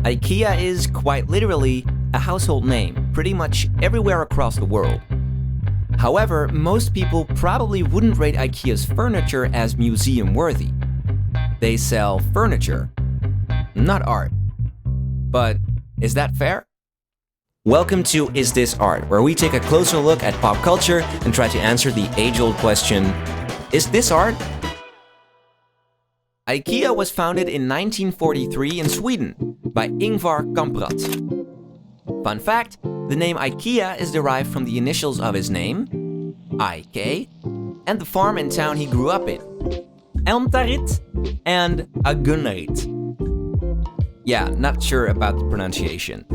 IKEA is, quite literally, a household name pretty much everywhere across the world. However, most people probably wouldn't rate IKEA's furniture as museum-worthy. They sell furniture, not art. But is that fair? Welcome to Is This Art, where we take a closer look at pop culture and try to answer the age-old question, is this art? IKEA was founded in 1943 in Sweden by Ingvar Kamprad. Fun fact, the name IKEA is derived from the initials of his name, IK, and the farm and town he grew up in, Elmtarit and Agunnarit. Yeah, not sure about the pronunciation.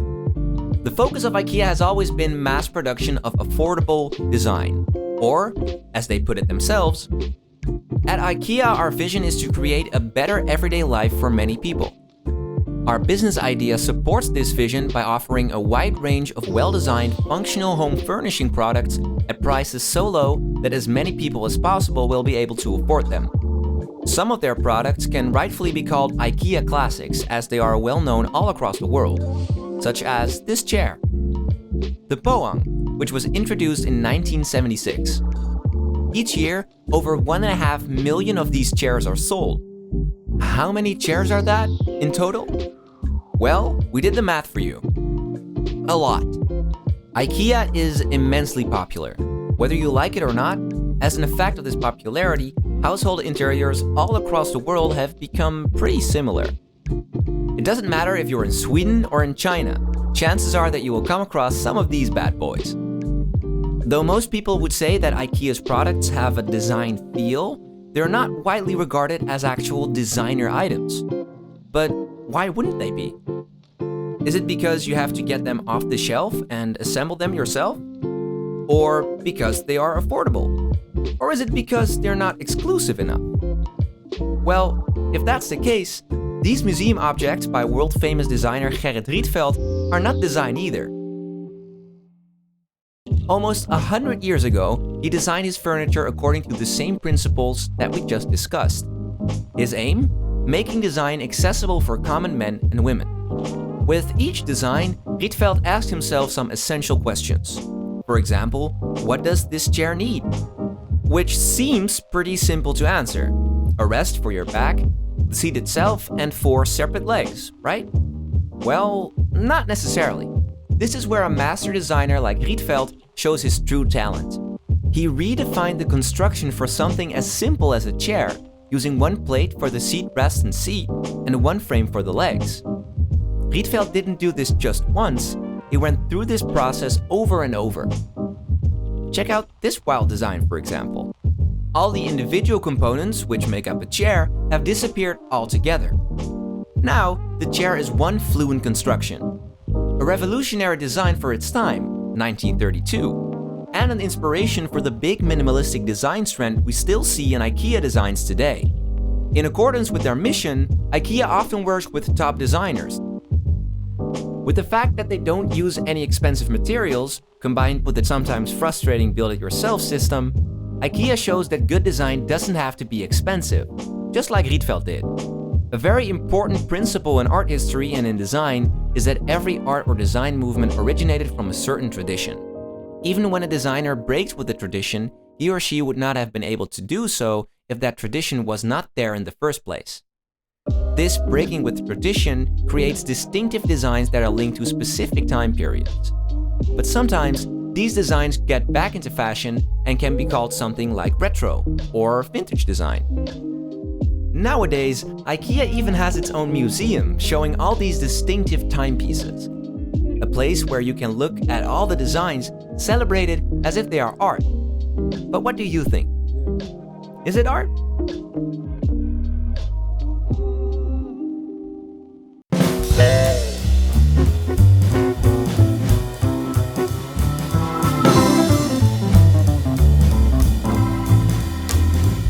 The focus of IKEA has always been mass production of affordable design, or, as they put it themselves, at IKEA our vision is to create a better everyday life for many people. Our business idea supports this vision by offering a wide range of well-designed, functional home furnishing products at prices so low that as many people as possible will be able to afford them. Some of their products can rightfully be called IKEA classics as they are well known all across the world, such as this chair, the Poang, which was introduced in 1976. Each year, over 1.5 million of these chairs are sold. How many chairs are that in total? Well, we did the math for you. A lot. IKEA is immensely popular. Whether you like it or not, as an effect of this popularity, household interiors all across the world have become pretty similar. It doesn't matter if you're in Sweden or in China, chances are that you will come across some of these bad boys. Though most people would say that IKEA's products have a design feel, they're not widely regarded as actual designer items. But why wouldn't they be? Is it because you have to get them off the shelf and assemble them yourself? Or because they are affordable? Or is it because they're not exclusive enough? Well, if that's the case, these museum objects by world-famous designer Gerrit Rietveld are not design either. Almost 100 years ago, he designed his furniture according to the same principles that we just discussed. His aim? Making design accessible for common men and women. With each design, Rietveld asked himself some essential questions. For example, what does this chair need? Which seems pretty simple to answer. A rest for your back, the seat itself, and 4 separate legs, right? Well, not necessarily. This is where a master designer like Rietveld shows his true talent. He redefined the construction for something as simple as a chair, using one plate for the seat rest and seat, and one frame for the legs. Rietveld didn't do this just once, he went through this process over and over. Check out this wild design, for example. All the individual components which make up a chair have disappeared altogether. Now, the chair is one fluent construction. A revolutionary design for its time, 1932, and an inspiration for the big minimalistic design trend we still see in IKEA designs today. In accordance with their mission, IKEA often works with top designers. With the fact that they don't use any expensive materials, combined with the sometimes frustrating build-it-yourself system, IKEA shows that good design doesn't have to be expensive, just like Rietveld did. A very important principle in art history and in design is that every art or design movement originated from a certain tradition. Even when a designer breaks with the tradition, he or she would not have been able to do so if that tradition was not there in the first place. This breaking with tradition creates distinctive designs that are linked to specific time periods. But sometimes, these designs get back into fashion and can be called something like retro or vintage design. Nowadays, IKEA even has its own museum showing all these distinctive timepieces. A place where you can look at all the designs celebrated as if they are art. But what do you think? Is it art?